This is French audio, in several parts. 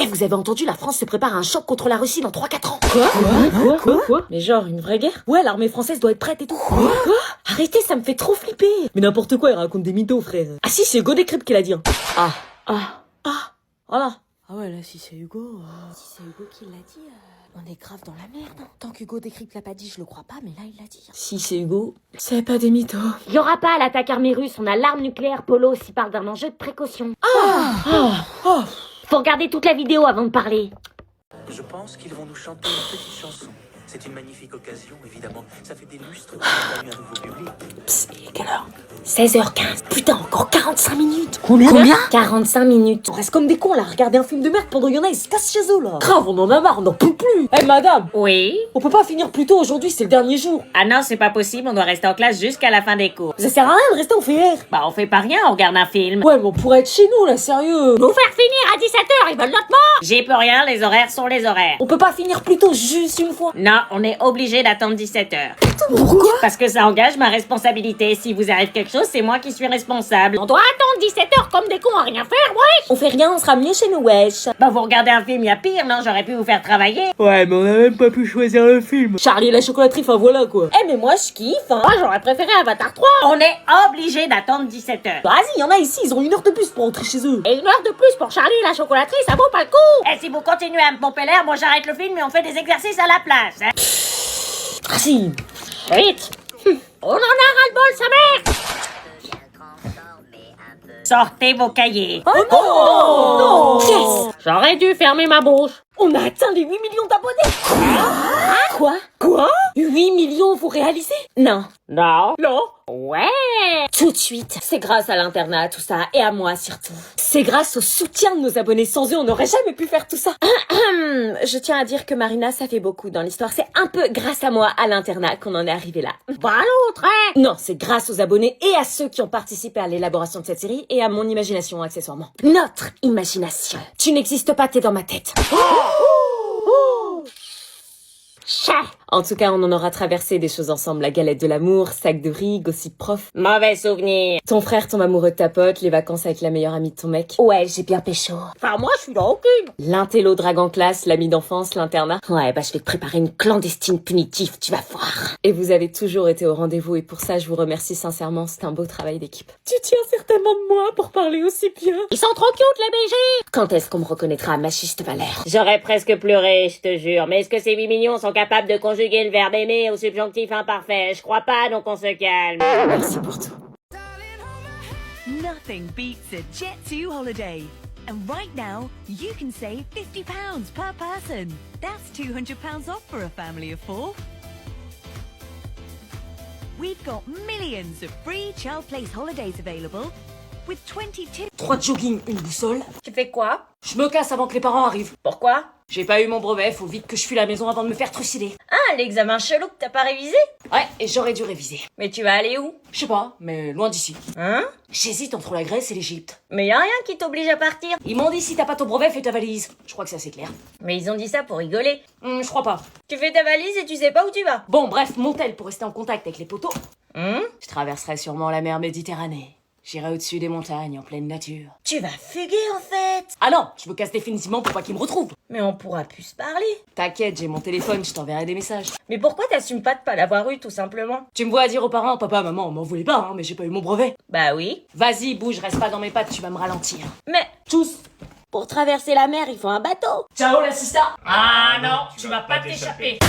vous avez entendu, la France se prépare à un choc contre la Russie dans 3-4 ans. Quoi? Mais genre, une vraie guerre? Ouais, l'armée française doit être prête et tout. Quoi? Arrêtez, ça me fait trop flipper. Mais n'importe quoi, il raconte des mythos, frère. Ah si, c'est Hugo Décrypte qui l'a dit. Hein. Voilà. Ah ouais, là, si c'est Hugo... Si c'est Hugo qui l'a dit, on est grave dans la merde. Hein. Tant qu'Hugo Décrypte l'a pas dit, je le crois pas, mais là, il l'a dit. Si c'est Hugo, c'est pas des mythos. Il y aura pas l'attaque armée russe, on a l'arme nucléaire. Polo s'y parle d'un enjeu de précaution. Faut regarder toute la vidéo avant de parler. Je pense qu'ils vont nous chanter une petite chanson. C'est une magnifique occasion, évidemment. Ça fait des lustres qu'on a eu un nouveau public. Psst, il est quelle heure? 16h15. Putain, encore 45 minutes. Combien 45 minutes. On reste comme des cons là, regarder un film de merde pendant qu'il y en a, ils se cassent chez eux là. Grave, on en a marre, on n'en peut plus. Eh madame, Oui? on peut pas finir plus tôt aujourd'hui, c'est le dernier jour. Ah non, c'est pas possible, on doit rester en classe jusqu'à la fin des cours. Ça sert à rien de rester en faire. Bah on fait pas rien, on regarde un film. Ouais, mais on pourrait être chez nous là, sérieux. Nous faire finir à 17h, ils veulent notre mort. J'y peux rien, les horaires sont les horaires. On peut pas finir plus tôt juste une fois. Non, on est obligé d'attendre 17h. Pourquoi? Parce que ça engage ma responsabilité. Si vous arrive quelque chose, c'est moi qui suis responsable. On doit attendre 17h comme des cons à rien faire, wesh. On fait rien, on sera mieux chez nous, wesh. Bah vous regardez un film, y a pire, non? J'aurais pu vous faire travailler. Ouais, mais on a même pas pu choisir le film. Charlie et la chocolaterie, enfin voilà quoi. Eh mais moi je kiffe, hein. Moi j'aurais préféré Avatar 3. On est obligé d'attendre 17h. Vas-y, y en a ici, ils ont 1 heure de plus pour rentrer chez eux. Et 1 heure de plus pour Charlie et la chocolaterie, ça vaut pas le coup. Et si vous continuez à me pomper l'air, moi j'arrête le film et on fait des exercices à la place. Hein. Vas-y. Vite. On en a ras-le-bol, sa mère. Sortez vos cahiers. Oh non. Yes. J'aurais dû fermer ma bouche. On a atteint les 8 millions d'abonnés. Quoi? 8 millions, vous réalisez? Non. Non. Non. Ouais. Tout de suite. C'est grâce à l'internat, tout ça, et à moi surtout. C'est grâce au soutien de nos abonnés. Sans eux, on n'aurait jamais pu faire tout ça. Je tiens à dire que Marina, ça fait beaucoup dans l'histoire. C'est un peu grâce à moi, à l'internat, qu'on en est arrivé là. Bah l'autre, hein. Non, c'est grâce aux abonnés et à ceux qui ont participé à l'élaboration de cette série et à mon imagination, accessoirement. Notre imagination. Tu n'existes pas, t'es dans ma tête. Chat. En tout cas, on en aura traversé des choses ensemble. La galette de l'amour, sac de riz, gossip prof. Mauvais souvenir. Ton frère tombe amoureux de ta pote, les vacances avec la meilleure amie de ton mec. Ouais, j'ai bien pécho. Enfin, moi, je suis dans aucune. L'intello drague en classe, l'ami d'enfance, l'internat. Ouais, bah je vais te préparer une clandestine punitive, tu vas voir. Et vous avez toujours été au rendez-vous et pour ça, je vous remercie sincèrement. C'est un beau travail d'équipe. Tu tiens certainement de moi pour parler aussi bien. Ils sont trop cute, les BG. Quand est-ce qu'on me reconnaîtra, machiste Valère? J'aurais presque pleuré, je te jure. Mais est-ce que ces 8 millions sont capables de conjuguer le verbe aimer au subjonctif imparfait? Je crois pas, donc on se calme. Merci pour tout. Nothing beats a Jet2 holiday. And right now, you can save £50 per person. That's £200 off for a family of 4. We've got millions of free child place holidays available with 22... 3 jogging, une boussole. Tu fais quoi? Je me casse avant que les parents arrivent. Pourquoi? J'ai pas eu mon brevet, faut vite que je fuis la maison avant de me faire trucider. Ah, l'examen chelou que t'as pas révisé? Ouais, et j'aurais dû réviser. Mais tu vas aller où? Je sais pas, mais loin d'ici. Hein? J'hésite entre la Grèce et l'Égypte. Mais y a rien qui t'oblige à partir. Ils m'ont dit si t'as pas ton brevet, fais ta valise. Je crois que c'est assez clair. Mais ils ont dit ça pour rigoler. Je crois pas. Tu fais ta valise et tu sais pas où tu vas. Bon, bref, mon tel pour rester en contact avec les poteaux. Hein? Je traverserai sûrement la mer Méditerranée. J'irai au-dessus des montagnes, en pleine nature. Tu vas fuguer en fait. Ah non, je me casse définitivement pour pas qu'ils me retrouvent. Mais on pourra plus se parler. T'inquiète, j'ai mon téléphone, je t'enverrai des messages. Mais pourquoi t'assumes pas de pas l'avoir eu tout simplement? Tu me vois dire aux parents, papa, maman, m'en voulez pas, hein, mais j'ai pas eu mon brevet. Bah oui. Vas-y, bouge, reste pas dans mes pattes, tu vas me ralentir. Mais Tous. pour traverser la mer, il faut un bateau. Ciao l'assistant. Ah non, tu vas pas t'échapper.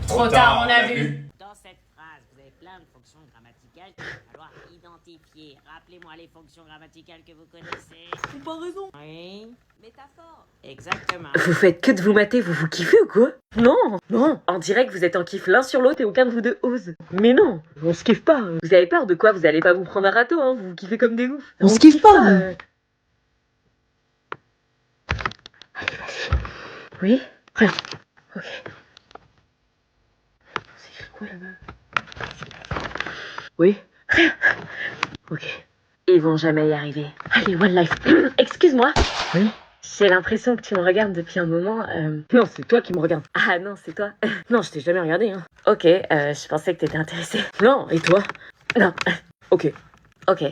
Trop tard, on a vu. Dans cette phrase, vous avez plein de fonctions grammaticales qu'il va falloir identifier. Rappelez-moi les fonctions grammaticales que vous connaissez. Comparaison. Oui. Métaphore. Exactement. Vous faites que de vous mater, vous vous kiffez ou quoi? Non. En direct, vous êtes en kiff l'un sur l'autre et aucun de vous deux ose. Mais non, on se kiffe pas. Vous avez peur de quoi? Vous allez pas vous prendre un râteau, hein. Vous vous kiffez comme des oufs. On se kiffe pas. Allez, vas-y. Oui? Rien. Ok. C'est écrit quoi là-bas? Oui? Rien. Ok. Ils vont jamais y arriver. Allez, one life. Excuse-moi. Oui? J'ai l'impression que tu me regardes depuis un moment. Non, c'est toi qui me regardes. Ah non, c'est toi. Non, je t'ai jamais regardé, hein. Ok, je pensais que t'étais intéressée. Non, et toi? Non. Ok. Ok.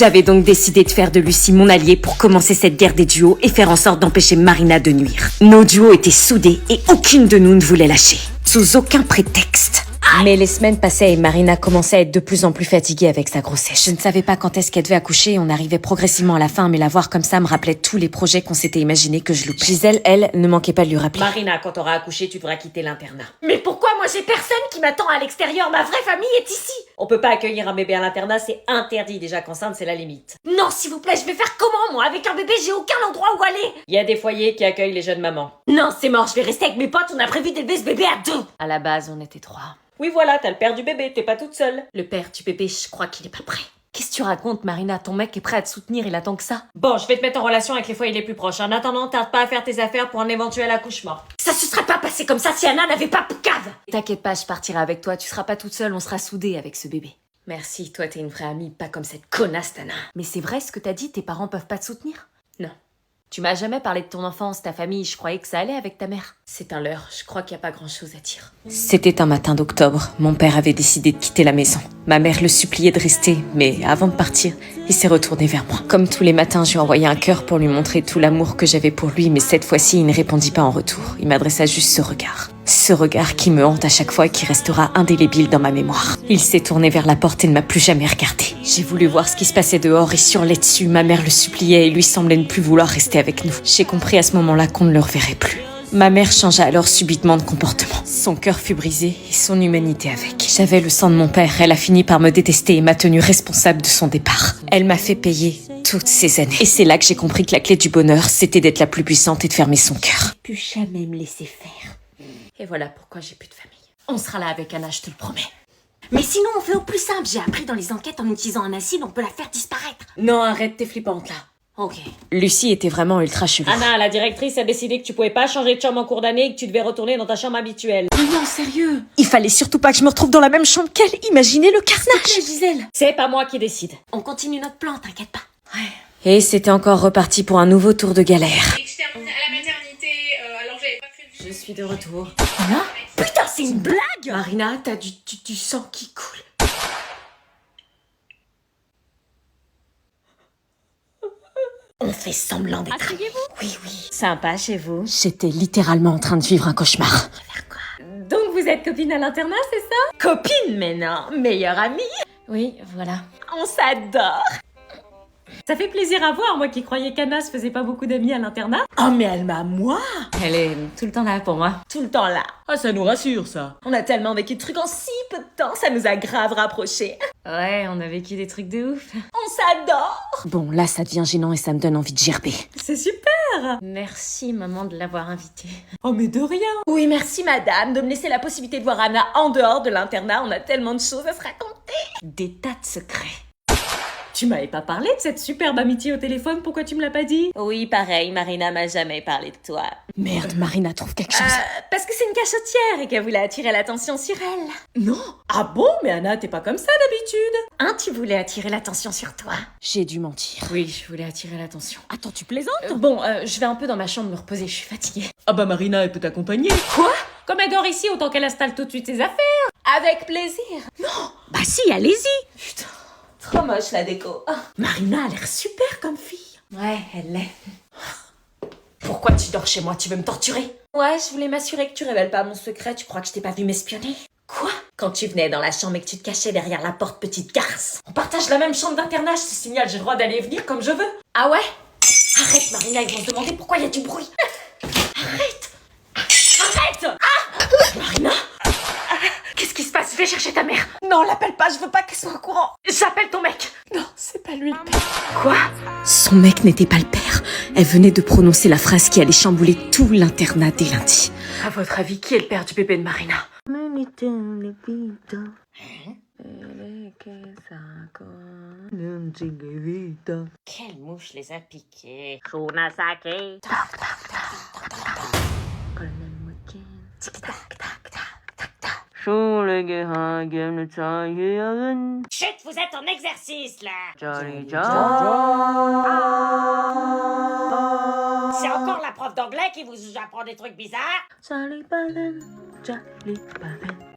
J'avais donc décidé de faire de Lucie mon alliée pour commencer cette guerre des duos et faire en sorte d'empêcher Marina de nuire. Nos duos étaient soudés et aucune de nous ne voulait lâcher. Sous aucun prétexte. Mais les semaines passaient et Marina commençait à être de plus en plus fatiguée avec sa grossesse. Je ne savais pas quand est-ce qu'elle devait accoucher, on arrivait progressivement à la fin, mais la voir comme ça me rappelait tous les projets qu'on s'était imaginés que je loupais. Gisèle, elle, ne manquait pas de lui rappeler. Marina, quand t'auras accouché, tu devras quitter l'internat. Mais pourquoi moi j'ai personne qui m'attend à l'extérieur? Ma vraie famille est ici. On peut pas accueillir un bébé à l'internat, c'est interdit. Déjà qu'enceinte, c'est la limite. Non, s'il vous plaît, je vais faire comment moi? Avec un bébé, j'ai aucun endroit où aller. Il y a des foyers qui accueillent les jeunes mamans. Non, c'est mort, je vais rester avec mes potes, on a prévu d'élever ce bébé à 2. À la base, on était 3. Oui, voilà, t'as le père du bébé, t'es pas toute seule. Le père du bébé, je crois qu'il est pas prêt. Qu'est-ce que tu racontes, Marina? Ton mec est prêt à te soutenir, il attend que ça. Bon, je vais te mettre en relation avec les foyers les plus proches. En attendant, tarde pas à faire tes affaires pour un éventuel accouchement. Ça se serait pas passé comme ça si Anna n'avait pas Poucave. T'inquiète pas, je partirai avec toi, tu seras pas toute seule, on sera soudés avec ce bébé. Merci, toi t'es une vraie amie, pas comme cette connasse Tana. Mais c'est vrai ce que t'as dit, tes parents peuvent pas te soutenir? Non. Tu m'as jamais parlé de ton enfance, ta famille, je croyais que ça allait avec ta mère. C'est un leurre, je crois qu'il y a pas grand-chose à dire. C'était un matin d'octobre, mon père avait décidé de quitter la maison. Ma mère le suppliait de rester, mais avant de partir, il s'est retourné vers moi. Comme tous les matins, je lui ai envoyé un cœur pour lui montrer tout l'amour que j'avais pour lui, mais cette fois-ci, il ne répondit pas en retour. Il m'adressa juste ce regard. Ce regard qui me hante à chaque fois et qui restera indélébile dans ma mémoire. Il s'est tourné vers la porte et ne m'a plus jamais regardé. J'ai voulu voir ce qui se passait dehors et surler dessus. Ma mère le suppliait et lui semblait ne plus vouloir rester avec nous. J'ai compris à ce moment-là qu'on ne le reverrait plus. Ma mère changea alors subitement de comportement. Son cœur fut brisé et son humanité avec. J'avais le sang de mon père, elle a fini par me détester et m'a tenue responsable de son départ. Elle m'a fait payer toutes ces années. Et c'est là que j'ai compris que la clé du bonheur, c'était d'être la plus puissante et de fermer son cœur. Plus jamais me laisser faire. Et voilà pourquoi j'ai plus de famille. On sera là avec Anna, je te le promets. Mais sinon, on fait au plus simple. J'ai appris dans les enquêtes, en utilisant un acide, on peut la faire disparaître. Non, arrête, t'es flippante là. Ok. Lucie était vraiment ultra chelou. Anna, la directrice a décidé que tu pouvais pas changer de chambre en cours d'année et que tu devais retourner dans ta chambre habituelle. Non, sérieux. Il fallait surtout pas que je me retrouve dans la même chambre qu'elle. Imaginez le carnage. Gisèle, C'est pas moi qui décide. on continue notre plan, t'inquiète pas. Et c'était encore reparti pour un nouveau tour de galère. Externe à la maternité, alors j'avais pas prévu. Je suis de retour. Putain, c'est une blague. Marina, t'as du sang qui coule. On fait semblant d'être... Asseyez-vous. Oui, oui. Sympa chez vous. J'étais littéralement en train de vivre un cauchemar. Donc vous êtes copine à l'internat, c'est ça? Copine, mais non, meilleure amie. Oui, voilà. On s'adore. Ça fait plaisir à voir, moi qui croyais qu'Anna se faisait pas beaucoup d'amis à l'internat. Oh mais elle m'a moi. Elle est tout le temps là pour moi. Tout le temps là. Ah, ça nous rassure, ça. On a tellement vécu de trucs en si peu de temps, ça nous a grave rapprochés. Ouais, on a vécu des trucs de ouf. On s'adore. Bon, là, ça devient gênant et ça me donne envie de gerber. C'est super. Merci, maman, de l'avoir invitée. Oh mais de rien. Oui, merci madame de me laisser la possibilité de voir Anna en dehors de l'internat. On a tellement de choses à se raconter. Des tas de secrets. Tu m'avais pas parlé de cette superbe amitié au téléphone, pourquoi tu me l'as pas dit? Oui, pareil, Marina m'a jamais parlé de toi. Merde, Marina trouve quelque chose. Parce que c'est une cachotière et qu'elle voulait attirer l'attention sur elle. Non. Ah bon? Mais Anna, t'es pas comme ça d'habitude. Hein, tu voulais attirer l'attention sur toi. J'ai dû mentir. Oui, je voulais attirer l'attention. Attends, tu plaisantes Je vais un peu dans ma chambre me reposer, je suis fatiguée. Ah bah Marina, elle peut t'accompagner. Quoi? Comme elle dort ici, autant qu'elle installe tout de suite ses affaires. Avec plaisir. Bah si, allez-y. Putain, trop moche la déco. Marina a l'air super comme fille. Ouais, elle l'est. Pourquoi tu dors chez moi? Tu veux me torturer? Ouais, je voulais m'assurer que tu révèles pas mon secret. Tu crois que je t'ai pas vu m'espionner? Quoi? Quand tu venais dans la chambre et que tu te cachais derrière la porte, petite garce. On partage la même chambre d'internat, je te signale, j'ai le droit d'aller et venir comme je veux. Ah ouais? Arrête Marina, ils vont se demander pourquoi il y a du bruit. Arrête! Arrête! Ah! Marina? Qu'est-ce qui se passe? Je vais chercher ta mère. Non, l'appelle pas, je veux pas qu'elle soit au courant. J'appelle ton mec. Non, c'est pas lui le père. Quoi? Son mec n'était pas le père. Elle venait de prononcer la phrase qui allait chambouler tout l'internat dès lundi. À votre avis, qui est le père du bébé de Marina? Quelle mouche les a piqués. Chut, vous êtes en exercice là. C'est encore la prof d'anglais qui vous apprend des trucs bizarres.